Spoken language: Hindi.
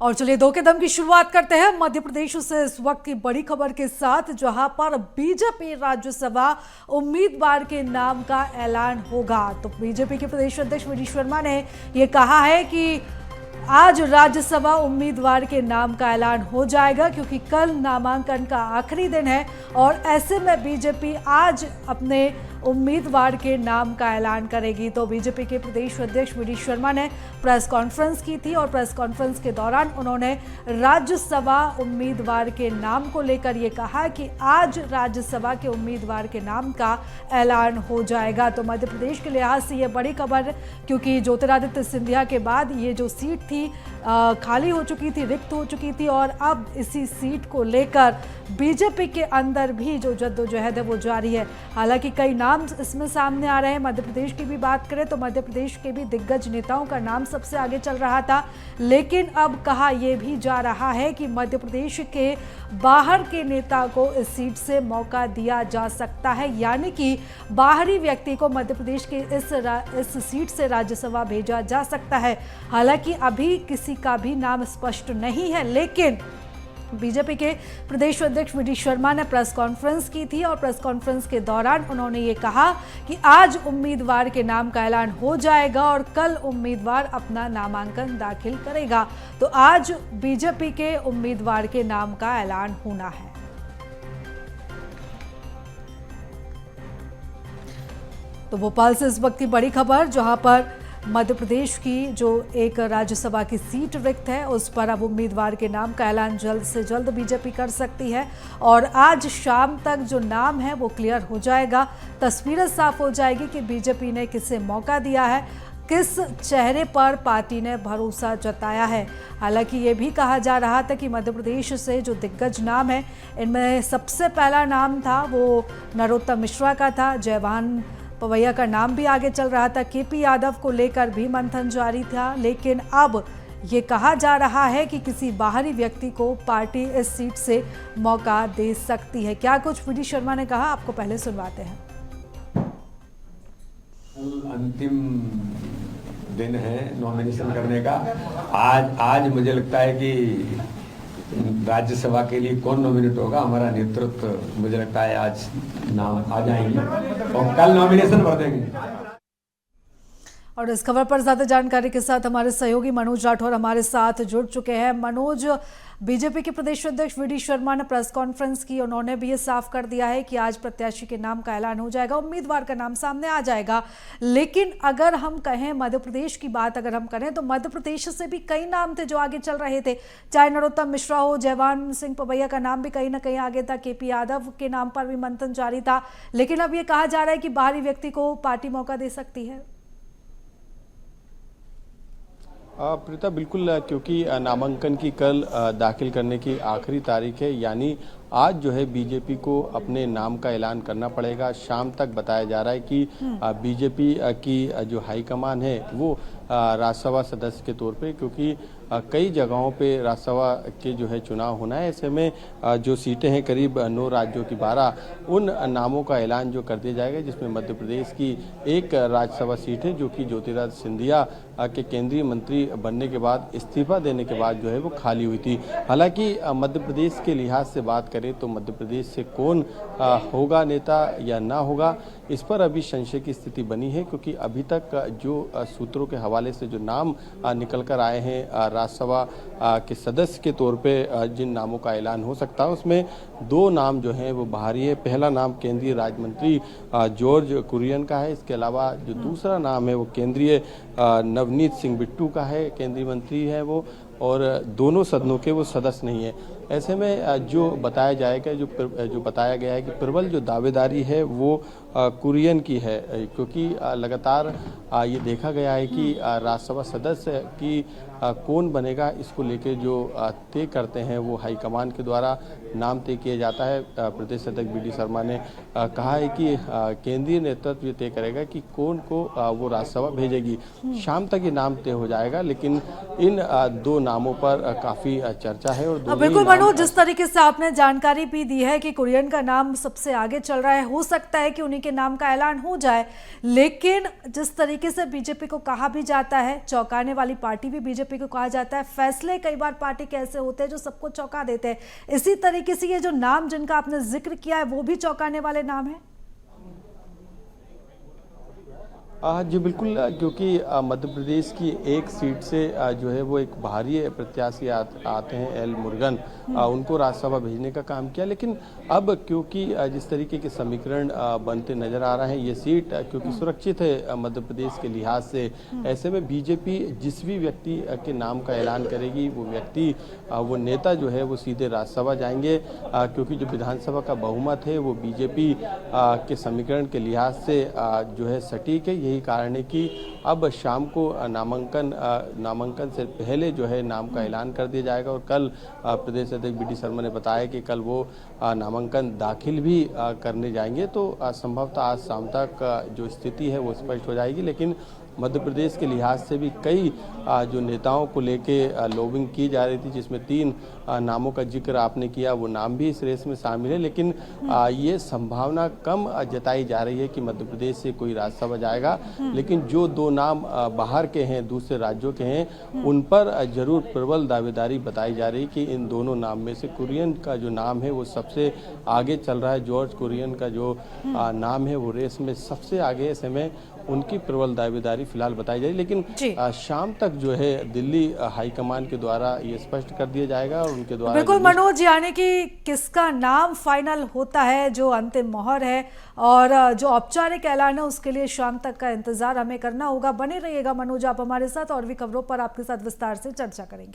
और चलिए दो के दम की शुरुआत करते हैं मध्य प्रदेश से इस वक्त की बड़ी खबर के साथ, जहां पर बीजेपी राज्यसभा उम्मीदवार के नाम का ऐलान होगा। तो बीजेपी के प्रदेश अध्यक्ष वी डी शर्मा ने यह कहा है कि आज राज्यसभा उम्मीदवार के नाम का ऐलान हो जाएगा, क्योंकि कल नामांकन का आखिरी दिन है और ऐसे में बीजेपी आज अपने उम्मीदवार के नाम का ऐलान करेगी। तो बीजेपी के प्रदेश अध्यक्ष वी डी शर्मा ने प्रेस कॉन्फ्रेंस की थी और प्रेस कॉन्फ्रेंस के दौरान उन्होंने राज्यसभा उम्मीदवार के नाम को लेकर ये कहा कि आज राज्यसभा के उम्मीदवार के नाम का ऐलान हो जाएगा। तो मध्य प्रदेश के लिहाज से ये बड़ी खबर, क्योंकि ज्योतिरादित्य सिंधिया के बाद ये जो सीट थी खाली हो चुकी थी, रिक्त हो चुकी थी, और अब इसी सीट को लेकर बीजेपी के अंदर भी जो जद्दोजहद है वो जारी है। हालांकि कई नाम इसमें सामने आ रहे हैं। मध्य प्रदेश की भी बात करें तो मध्य प्रदेश के भी दिग्गज नेताओं का नाम सबसे आगे चल रहा था, लेकिन अब कहा यह भी जा रहा है कि मध्य प्रदेश के बाहर के नेता को इस सीट से मौका दिया जा सकता है, यानी कि बाहरी व्यक्ति को मध्य प्रदेश के इस सीट से राज्यसभा भेजा जा सकता है। हालांकि अभी किसी का भी नाम स्पष्ट नहीं है, लेकिन बीजेपी के प्रदेश अध्यक्ष वी डी शर्मा ने प्रेस कॉन्फ्रेंस की थी और प्रेस कॉन्फ्रेंस के दौरान उन्होंने ये कहा कि आज उम्मीदवार के नाम का ऐलान हो जाएगा और कल उम्मीदवार अपना नामांकन दाखिल करेगा। तो आज बीजेपी के उम्मीदवार के नाम का ऐलान होना है। तो भोपाल से इस वक्त की बड़ी खबर, जहां पर मध्य प्रदेश की जो एक राज्यसभा की सीट रिक्त है उस पर अब उम्मीदवार के नाम का ऐलान जल्द से जल्द बीजेपी कर सकती है और आज शाम तक जो नाम है वो क्लियर हो जाएगा। तस्वीर साफ हो जाएगी कि बीजेपी ने किसे मौका दिया है, किस चेहरे पर पार्टी ने भरोसा जताया है। हालांकि ये भी कहा जा रहा था कि मध्य प्रदेश से जो दिग्गज नाम है इनमें सबसे पहला नाम था वो नरोत्तम मिश्रा का था। जयभान पवैया का नाम भी आगे चल रहा था। केपी यादव को लेकर भी मंथन जारी था, लेकिन अब ये कहा जा रहा है कि किसी बाहरी व्यक्ति को पार्टी इस सीट से मौका दे सकती है। क्या कुछ वी डी शर्मा ने कहा, आपको पहले सुनवाते हैं। अंतिम दिन है नॉमिनेशन करने का। आज मुझे लगता है कि राज्यसभा के लिए कौन नॉमिनेट होगा, हमारा नेतृत्व मुझे लगता है आज नाम आ जाएंगे और कल नॉमिनेशन भर देंगे। और इस खबर पर ज्यादा जानकारी के साथ हमारे सहयोगी मनोज राठौर हमारे साथ जुड़ चुके हैं। मनोज, बीजेपी के प्रदेश अध्यक्ष वी डी शर्मा ने प्रेस कॉन्फ्रेंस की, उन्होंने भी ये साफ कर दिया है कि आज प्रत्याशी के नाम का ऐलान हो जाएगा, उम्मीदवार का नाम सामने आ जाएगा। लेकिन अगर हम कहें मध्य प्रदेश की बात अगर हम करें तो मध्य प्रदेश से भी कई नाम थे जो आगे चल रहे थे, चाहे नरोत्तम मिश्रा हो, जयभान सिंह पवैया का नाम भी कहीं ना कहीं आगे था, केपी यादव के नाम पर भी मंथन जारी था। लेकिन अब ये कहा जा रहा है कि बाहरी व्यक्ति को पार्टी मौका दे सकती है। प्रीता, बिल्कुल, क्योंकि नामांकन की कल दाखिल करने की आखिरी तारीख है, यानी आज जो है बीजेपी को अपने नाम का ऐलान करना पड़ेगा। शाम तक बताया जा रहा है कि बीजेपी की जो हाईकमान है वो राज्यसभा सदस्य के तौर पे, क्योंकि कई जगहों पे राज्यसभा के जो है चुनाव होना है, ऐसे में जो सीटें हैं करीब 9 राज्यों की 12, उन नामों का ऐलान जो कर दिया जाएगा, जिसमें मध्य प्रदेश की एक राज्यसभा सीट है जो कि ज्योतिरादित्य सिंधिया के केंद्रीय मंत्री बनने के बाद, इस्तीफा देने के बाद जो है वो खाली हुई थी। हालांकि मध्य प्रदेश के लिहाज से बात करें तो मध्य प्रदेश से कौन होगा नेता या ना होगा, इस पर अभी संशय की स्थिति बनी है, क्योंकि अभी तक जो सूत्रों के हवाले से जो नाम निकल कर आए हैं राज्यसभा के सदस्य के तौर पे जिन नामों का ऐलान हो सकता है, उसमें 2 नाम जो हैं वो बाहरी है। पहला नाम केंद्रीय राज्य मंत्री जॉर्ज कुरियन का है। इसके अलावा जो दूसरा नाम है वो केंद्रीय नवनीत सिंह बिट्टू का है, केंद्रीय मंत्री है वो, और दोनों सदनों के वो सदस्य नहीं है। ऐसे में जो बताया जाएगा, जो बताया गया है कि प्रबल जो दावेदारी है वो कुरियन की है, क्योंकि लगातार ये देखा गया है कि राज्यसभा सदस्य की कौन बनेगा, इसको लेके जो तय करते हैं वो हाईकमान के द्वारा नाम तय किया जाता है। प्रदेश अध्यक्ष वी डी शर्मा ने कहा है कि केंद्रीय नेतृत्व ये तय करेगा कि कौन को वो राज्यसभा भेजेगी। शाम तक ये नाम तय हो जाएगा, लेकिन इन 2 नामों पर काफी चर्चा है और बिल्कुल मनोज, जिस तरीके से आपने जानकारी भी दी है कि कुरियन का नाम सबसे आगे चल रहा है, हो सकता है कि उन्हीं के नाम का ऐलान हो जाए, लेकिन जिस तरीके से बीजेपी को कहा भी जाता है, चौंकाने वाली पार्टी भी बीजेपी को कहा जाता है, फैसले कई बार पार्टी के ऐसे होते हैं जो सबको चौंका देते हैं, इसी तरीके से ये जो नाम जिनका आपने जिक्र किया है वो भी चौंकाने वाले नाम है। जी बिल्कुल, क्योंकि मध्य प्रदेश की एक सीट से जो है वो एक बाहरी प्रत्याशी आते हैं एल मुरुगन, उनको राज्यसभा भेजने का काम किया। लेकिन अब क्योंकि जिस तरीके के समीकरण बनते नजर आ रहे हैं, ये सीट क्योंकि सुरक्षित है मध्य प्रदेश के लिहाज से, ऐसे में बीजेपी जिस भी व्यक्ति के नाम का ऐलान करेगी वो व्यक्ति वो नेता जो है वो सीधे राज्यसभा जाएंगे, क्योंकि जो विधानसभा का बहुमत है वो बीजेपी के समीकरण के लिहाज से जो है सटीक है। यही कारण है कि अब शाम को नामांकन से पहले जो है नाम का ऐलान कर दिया जाएगा, और कल प्रदेश अध्यक्ष बी डी शर्मा ने बताया कि कल वो नामांकन दाखिल भी करने जाएंगे। तो संभवतः आज शाम तक जो स्थिति है वो स्पष्ट हो जाएगी। लेकिन मध्य प्रदेश के लिहाज से भी कई जो नेताओं को लेके लॉबिंग की जा रही थी, जिसमें 3 नामों का जिक्र आपने किया, वो नाम भी इस रेस में शामिल है। लेकिन ये संभावना कम जताई जा रही है कि मध्य प्रदेश से कोई राज्यसभा जाएगा। लेकिन जो 2 नाम बाहर के हैं, दूसरे राज्यों के हैं, उन पर जरूर प्रबल दावेदारी बताई जा रही है कि इन दोनों नाम में से कुरियन का जो नाम है वो सबसे आगे चल रहा है। जॉर्ज कुरियन का जो नाम है वो रेस में सबसे आगे, ऐसे में उनकी प्रबल दावेदारी फिलहाल बताई जा रही है। लेकिन शाम तक जो है दिल्ली हाईकमान के द्वारा ये स्पष्ट कर दिया जाएगा और उनके द्वारा बिल्कुल मनोज, यानी कि किसका नाम फाइनल होता है, जो अंतिम मोहर है और जो औपचारिक ऐलान है, उसके लिए शाम तक का इंतजार हमें करना होगा। बने रहिएगा मनोज आप हमारे साथ, और भी खबरों पर आपके साथ विस्तार से चर्चा करेंगे।